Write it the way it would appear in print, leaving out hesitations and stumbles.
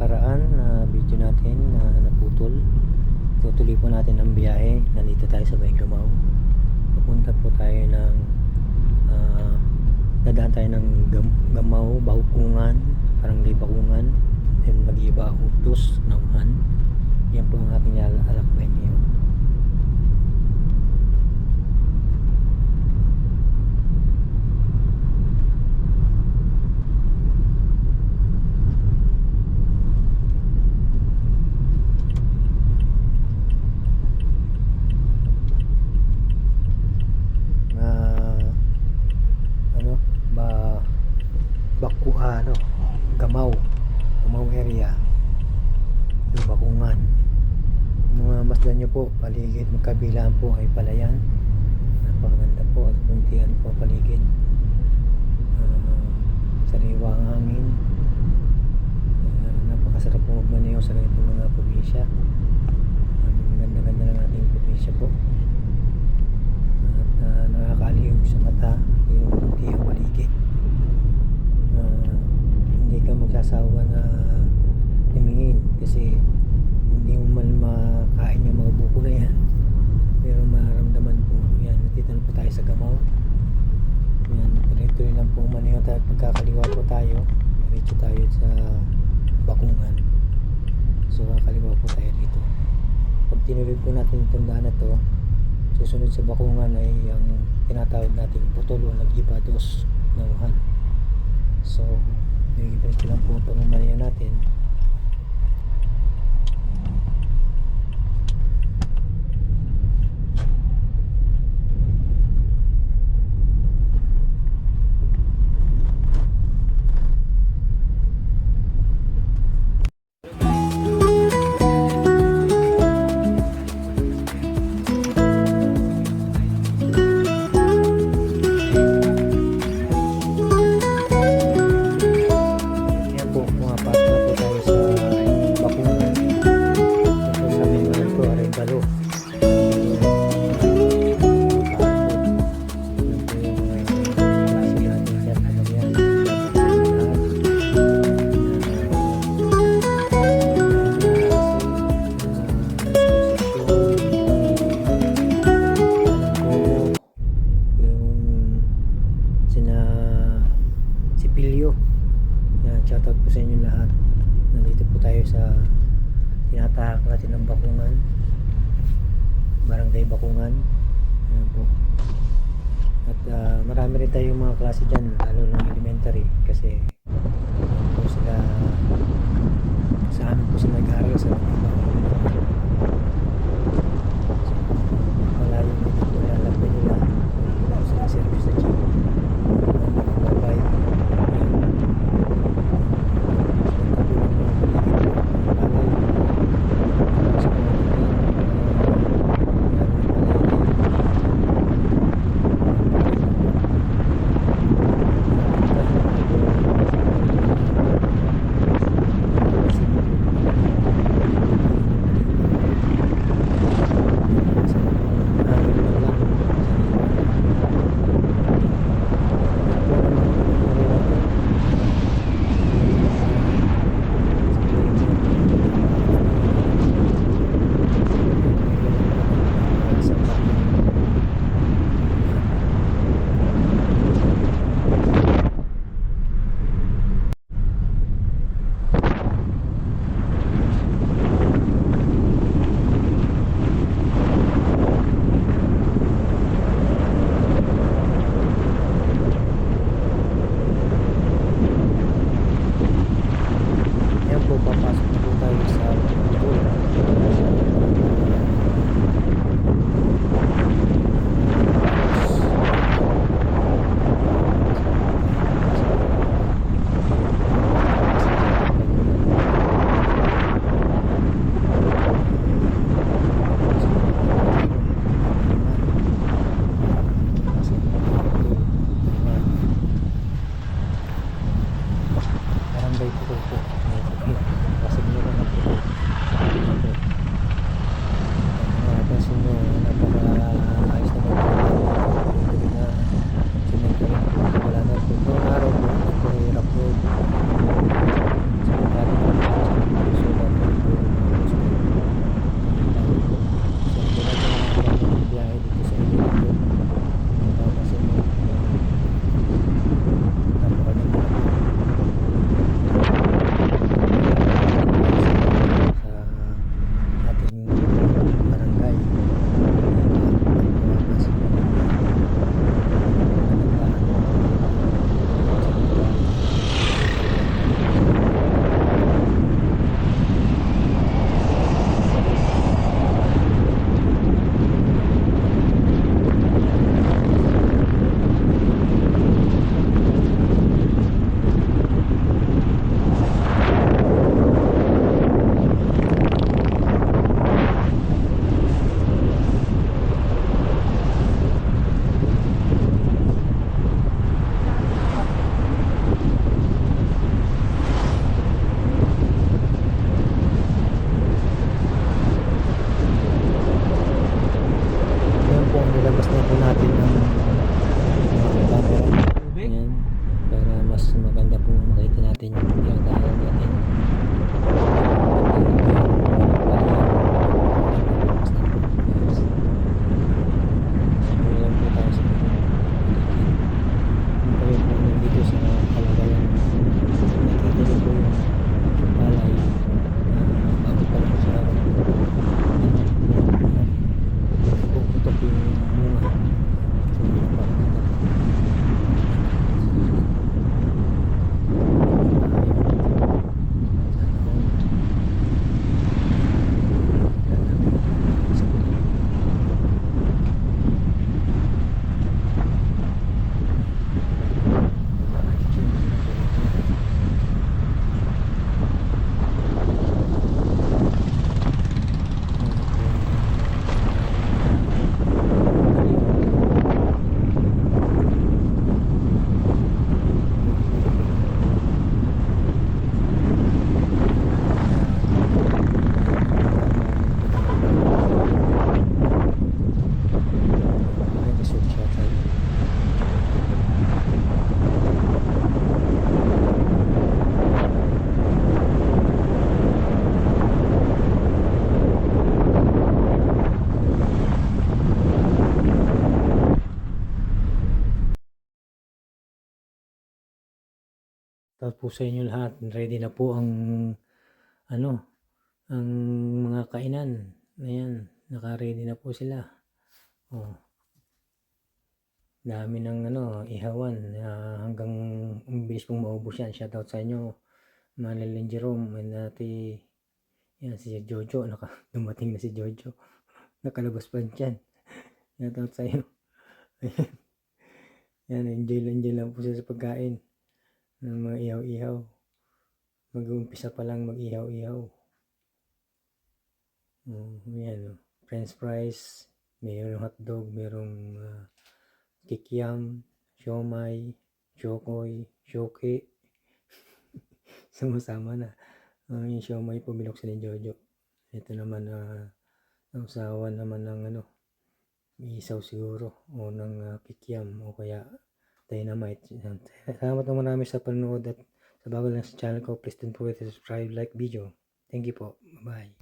nakaraan na video natin na naputol, tutuloy po natin ang biyahe. Nandito tayo sa May Gamaw. Papunta po tayo ng dadaan tayo ng Gamaw, Bakungan, Barangay Bakungan, then mag-iba Utos, Nauhan. Yan po ang ating alakbay ngayon. Gamaw area, yung Bakungan. Mga masdan nyo po, paligid magkabilaan po ay palayan. Napakaganda po at puntian po paligid. Sariwa ang hangin. Napakasarap po magmaneho sa ganitong mga probinsya. Ang ganda-ganda ng ating probinsya po. At nakakaaliw sa mata yung puntihang paligid. Hindi ka magsasawa na tumingin kasi hindi mo man makain yung mga buko na yan, pero maramdaman po yan. Nandito na po tayo sa Gamaw. Yan, diretso lang po maneho tayo. Pagkakaliwa po tayo, diretso tayo sa Bakungan, so kakaliwa po tayo dito. Pag tinuloy po natin itong daan na to, susunod sa Bakungan ay ang tinatawag nating Putol o Nag-iba Dos, Nauhan. So diretso lang po ang pagmamalayan natin. Shoutout po sa inyo lahat. Nandito po tayo sa tinatahak natin ng Bakungan, Barangay Bakungan. Ayan po. At marami rin tayong mga klase dyan, lalo ng elementary, kasi po sila sa amin po sila nag-aaral sa malayo nito po lalakbay nila sa service na jeep. Bye-bye. Tapos po sa inyo lahat, ready na po ang ano, ang mga kainan. Ayan, naka-ready na po sila. Oh, dami ng ihawan hanggang ang bilis pong maubos yan. Shoutout sa inyo, Manilin Jerome and yan si Jojo. Dumating na si Jojo. Nakalabas pa dyan. Shoutout sa iyo. Yan, enjoy lang po sila sa pagkain ng mga ihaw-ihaw. Mag-uumpisa pa lang mag-ihaw-ihaw. Yan, french fries, mayroong hotdog, mayroong kikiam, siomay, chokoy, shoke. Sama-sama na. Yung siomay po binuksan ni Jojo. Ito naman, ang usawa naman ng isaw siguro, o ng kikiam, o kaya dynamite. Salamat na marami sa panonood, at sa bago lang sa channel ko, please don't forget to subscribe, like video. Thank you po. Bye.